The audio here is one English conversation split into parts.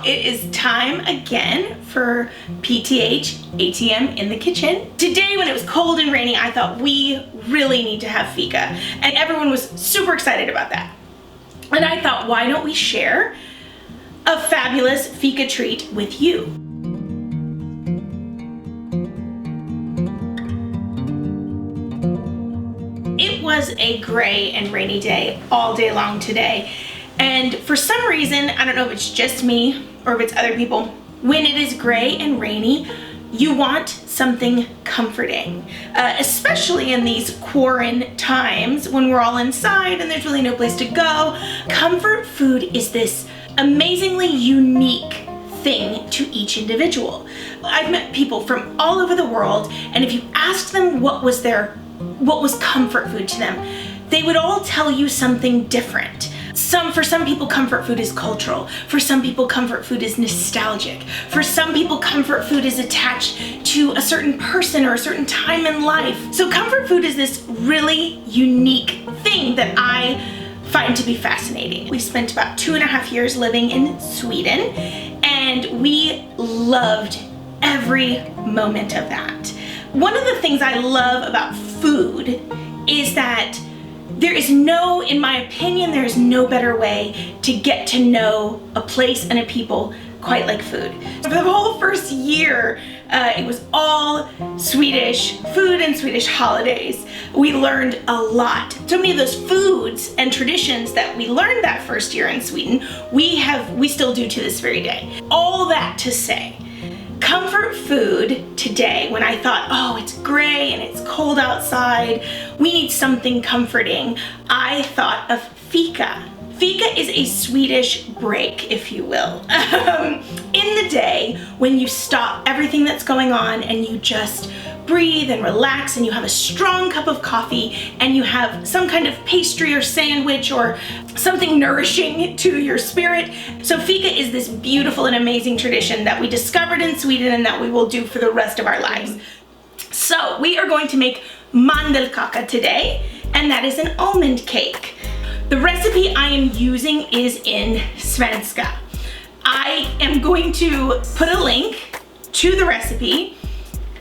Well, it is time again for PtHatM in the kitchen. Today, when it was cold and rainy, I thought we really need to have Fika, and everyone was super excited about that. And I thought, why don't we share a fabulous Fika treat with you? It was a gray and rainy day all day long today. And for some reason, I don't know if it's just me or if it's other people, when it is gray and rainy, you want something comforting, especially in these quarantine times when we're all inside and there's really no place to go. Comfort food is this amazingly unique thing to each individual. I've met people from all over the world, and if you asked them what was comfort food to them, they would all tell you something different. For some people, comfort food is cultural. For some people, comfort food is nostalgic. For some people, comfort food is attached to a certain person or a certain time in life. So comfort food is this really unique thing that I find to be fascinating. We spent about 2.5 years living in Sweden, and we loved every moment of that. One of the things I love about food is that there is no, in my opinion, there is no better way to get to know a place and a people quite like food. For the whole first year, it was all Swedish food and Swedish holidays. We learned a lot. So many of those foods and traditions that we learned that first year in Sweden, we still do to this very day. All that to say, comfort food today, when I thought, oh, it's gray and it's cold outside, we need something comforting, I thought of Fika. Fika is a Swedish break, if you will. In the day, when you stop everything that's going on and you just breathe and relax and you have a strong cup of coffee and you have some kind of pastry or sandwich or something nourishing to your spirit. So Fika is this beautiful and amazing tradition that we discovered in Sweden and that we will do for the rest of our lives. So we are going to make Mandelkaka today, and that is an almond cake. The recipe I am using is in Svensk. I am going to put a link to the recipe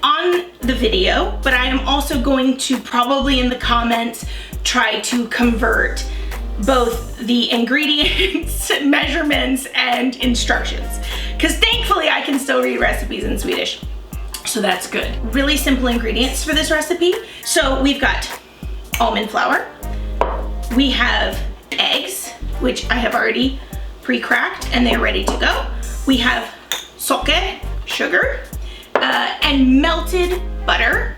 on the video, but I am also going to probably in the comments try to convert both the ingredients, measurements, and instructions. Because thankfully I can still read recipes in Swedish, so that's good. Really simple ingredients for this recipe. So we've got almond flour, we have eggs, which I have already pre-cracked and they're ready to go. We have Strösocker, sugar, and melted butter.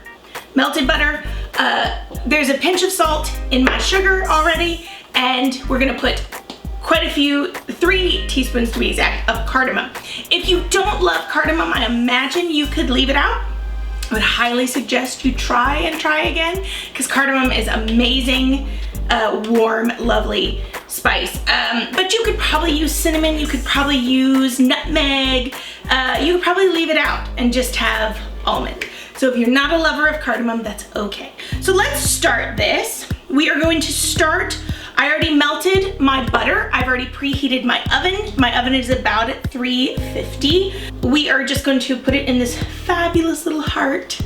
There's a pinch of salt in my sugar already, and we're gonna put quite a few, 3 teaspoons to be exact, of cardamom. If you don't love cardamom, I imagine you could leave it out. I would highly suggest you try again, because cardamom is amazing, warm, lovely spice. But you could probably use cinnamon, you could probably use nutmeg, you could probably leave it out and just have almond. So if you're not a lover of cardamom, that's okay. So let's start this. We are going to start, I already melted my butter. I've already preheated my oven. My oven is about at 350. We are just going to put it in this fabulous little heart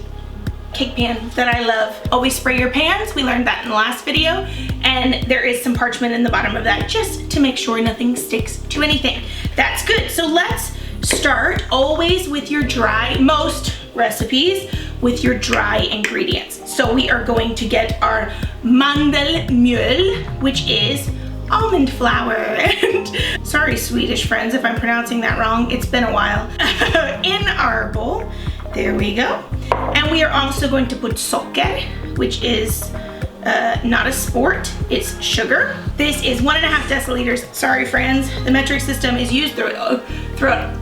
cake pan that I love. Always spray your pans. We learned that in the last video. And there is some parchment in the bottom of that just to make sure nothing sticks to anything. That's good. So let's start always with your dry, most recipes with your dry ingredients. So we are going to get our Mandelmjöl, which is almond flour. And sorry, Swedish friends, if I'm pronouncing that wrong. It's been a while. In our bowl, there we go. And we are also going to put Strösocker, which is not a sport, it's sugar. This is 1.5 deciliters. Sorry friends, the metric system is used throughout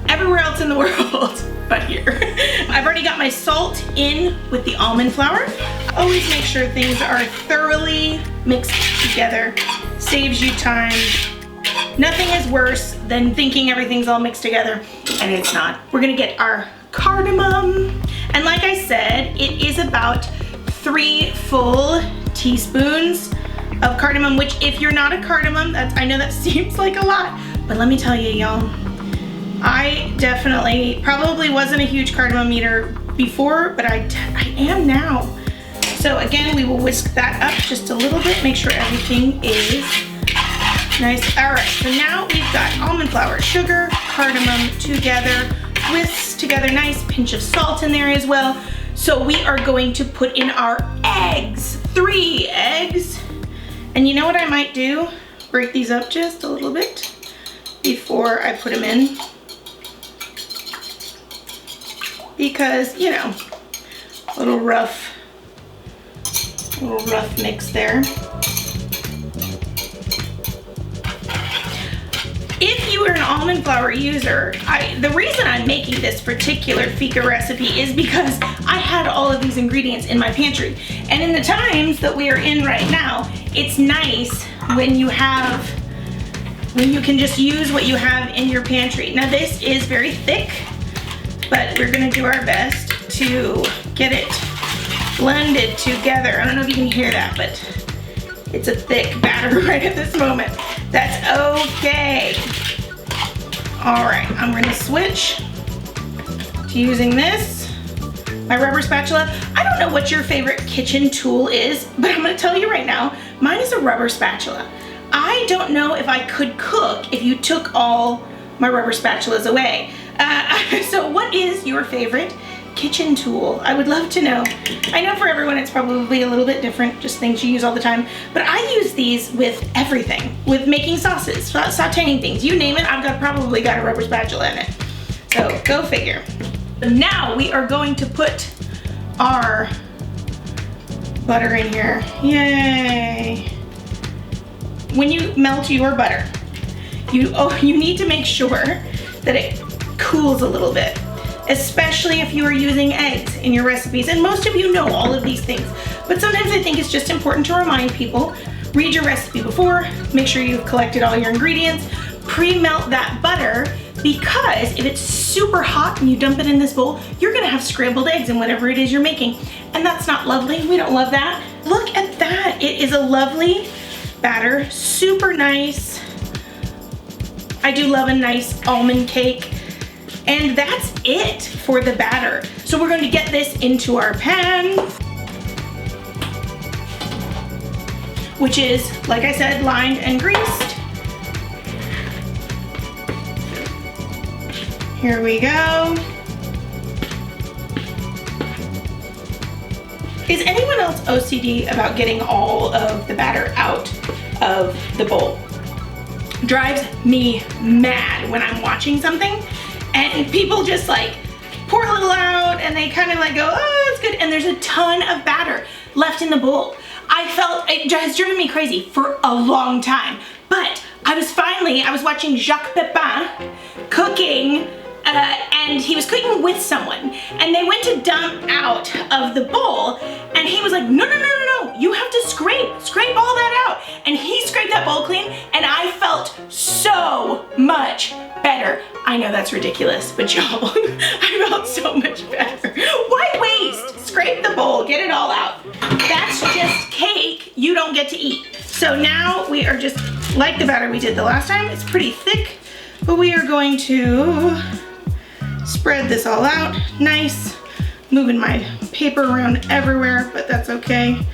everywhere else in the world but here. I've already got my salt in with the almond flour. Always make sure things are thoroughly mixed together. Saves you time. Nothing is worse than thinking everything's all mixed together and it's not. We're gonna get our cardamom. And like I said, it is about 3 full teaspoons of cardamom, which if you're not a cardamom, I know that seems like a lot, but let me tell you, y'all, I definitely probably wasn't a huge cardamom eater before, but I am now. So again, we will whisk that up just a little bit, make sure everything is nice. All right, so now we've got almond flour, sugar, cardamom together, whisked together, nice pinch of salt in there as well. So we are going to put in our eggs, 3 eggs. And you know what I might do? Break these up just a little bit before I put them in. Because, you know, a little rough mix there. If you are an almond flour user, the reason I'm making this particular Fika recipe is because I had all of these ingredients in my pantry. And in the times that we are in right now, it's nice when you can just use what you have in your pantry. Now this is very thick, but we're gonna do our best to get it blended together. I don't know if you can hear that, but it's a thick batter right at this moment. That's okay. All right, I'm gonna switch to using this, my rubber spatula. I don't know what your favorite kitchen tool is, but I'm gonna tell you right now, mine is a rubber spatula. I don't know if I could cook if you took all my rubber spatulas away. So what is your favorite kitchen tool? I would love to know. I know for everyone it's probably a little bit different, just things you use all the time, but I use these with everything, with making sauces, sauteing things, you name it, I've probably got a rubber spatula in it. So go figure. Now we are going to put our butter in here. Yay. When you melt your butter, you need to make sure that it cools a little bit, especially if you are using eggs in your recipes. And most of you know all of these things, but sometimes I think it's just important to remind people, read your recipe before, make sure you've collected all your ingredients, pre-melt that butter, because if it's super hot and you dump it in this bowl, you're gonna have scrambled eggs in whatever it is you're making. And that's not lovely, we don't love that. Look at that, it is a lovely batter, super nice. I do love a nice almond cake. And that's it for the batter. So we're going to get this into our pan, which is, like I said, lined and greased. Here we go. Is anyone else OCD about getting all of the batter out of the bowl? Drives me mad when I'm watching something and people just like pour a little out and they kind of like go, oh, that's good. And there's a ton of batter left in the bowl. I felt it has driven me crazy for a long time. But I was watching Jacques Pepin cooking and he was cooking with someone and they went to dump out of the bowl and he was like, no, you have to scrape all that out. And he scraped that bowl clean and I felt so much better. I know that's ridiculous, but y'all, I felt so much better. Why waste? Scrape the bowl, get it all out. That's just cake you don't get to eat. So now we are just like the batter we did the last time. It's pretty thick, but we are going to spread this all out. Nice. Moving my paper around everywhere, but that's okay.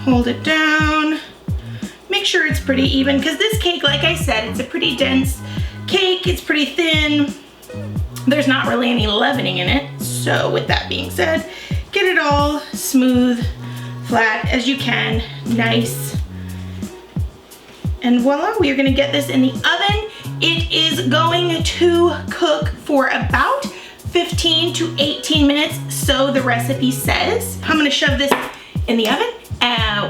Hold it down. Make sure it's pretty even, because this cake, like I said, it's a pretty dense cake. It's pretty thin. There's not really any leavening in it. So with that being said, get it all smooth, flat as you can, nice. And voila, we are gonna get this in the oven. It is going to cook for about 15 to 18 minutes, so the recipe says. I'm gonna shove this in the oven.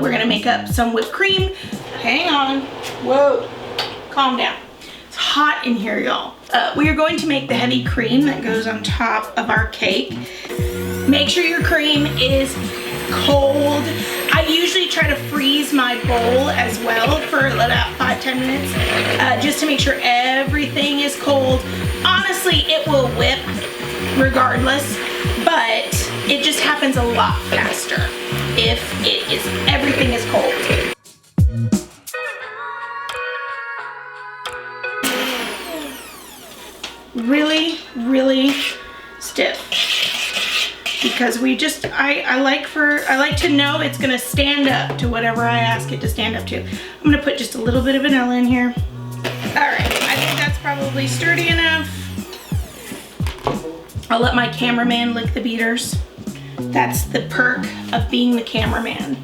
We're gonna make up some whipped cream. Hang on, whoa, calm down. It's hot in here, y'all. We are going to make the heavy cream that goes on top of our cake. Make sure your cream is cold. I usually try to freeze my bowl as well for about 5-10 minutes, just to make sure everything is cold. Honestly, it will whip regardless, but it just happens a lot faster if everything is cold. really, really stiff. Because I like to know it's gonna stand up to whatever I ask it to stand up to. I'm gonna put just a little bit of vanilla in here. All right, I think that's probably sturdy enough. I'll let my cameraman lick the beaters. That's the perk of being the cameraman.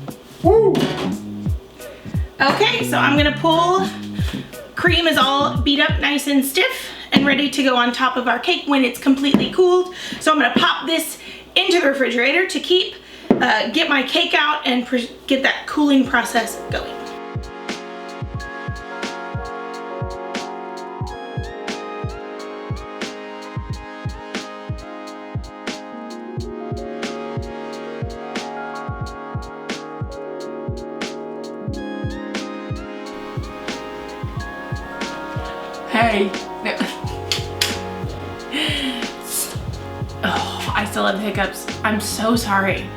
Woo! Okay, so I'm gonna pull. Cream is all beat up nice and stiff and ready to go on top of our cake when it's completely cooled. So I'm gonna pop this into the refrigerator to get my cake out and get that cooling process going. Hey. Oh, I still have hiccups. I'm so sorry.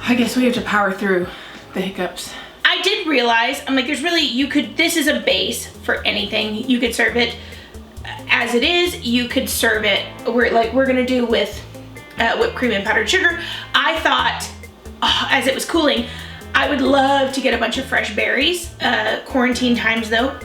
I guess we have to power through the hiccups. I did realize, I'm like, this is a base for anything. You could serve it as it is. You could serve it, we're gonna do with whipped cream and powdered sugar. I thought, as it was cooling, I would love to get a bunch of fresh berries. Quarantine times though,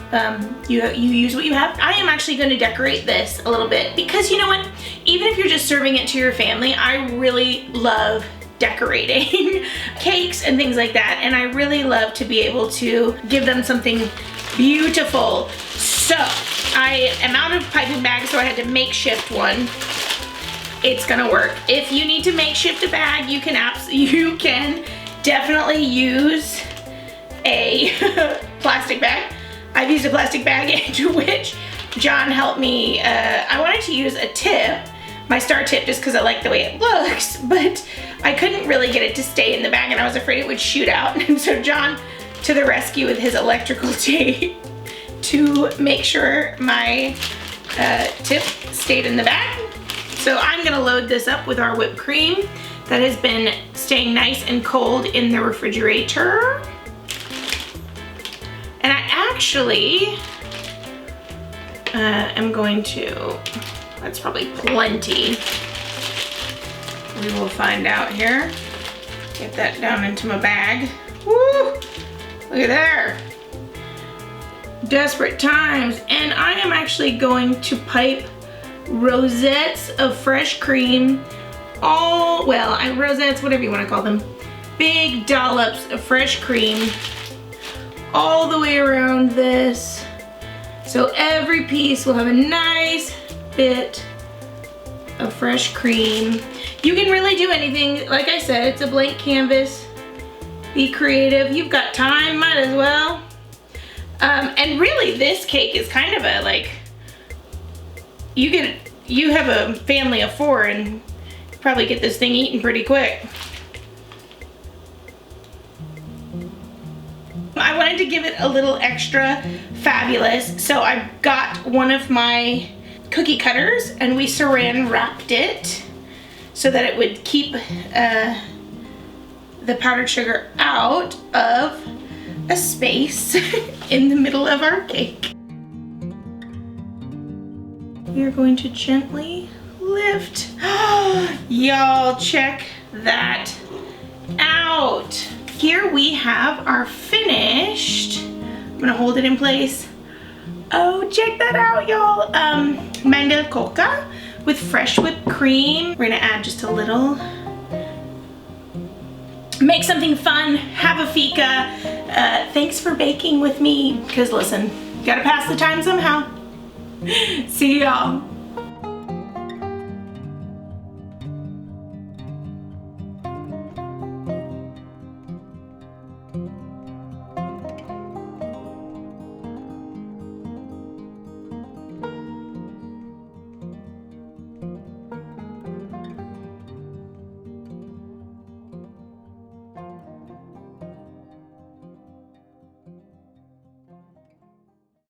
you use what you have. I am actually going to decorate this a little bit because you know what? Even if you're just serving it to your family, I really love decorating cakes and things like that. And I really love to be able to give them something beautiful. So I am out of piping bags, so I had to makeshift one. It's gonna work. If you need to makeshift a bag, you can definitely use a plastic bag. I've used a plastic bag into which John helped me. I wanted to use a tip, my star tip, just because I like the way it looks, but I couldn't really get it to stay in the bag and I was afraid it would shoot out. And so John to the rescue with his electrical tape to make sure my tip stayed in the bag. So I'm gonna load this up with our whipped cream that has been staying nice and cold in the refrigerator. And I actually am going to, that's probably plenty. We will find out here. Get that down into my bag. Woo! Look at there. Desperate times. And I am actually going to pipe rosettes of fresh cream, rosettes, whatever you want to call them, big dollops of fresh cream all the way around this. So every piece will have a nice bit of fresh cream. You can really do anything. Like I said, it's a blank canvas. Be creative. You've got time, might as well. And really this cake is kind of a like, you have a family of 4 and you probably get this thing eaten pretty quick. I wanted to give it a little extra fabulous, so I got one of my cookie cutters and we saran wrapped it so that it would keep the powdered sugar out of a space in the middle of our cake. We are going to gently lift. Y'all, check that out. Here we have our finished, I'm gonna hold it in place. Oh, check that out, y'all. Mandelkaka with fresh whipped cream. We're gonna add just a little. Make something fun, have a fika. Thanks for baking with me, because listen, you gotta pass the time somehow. See y'all.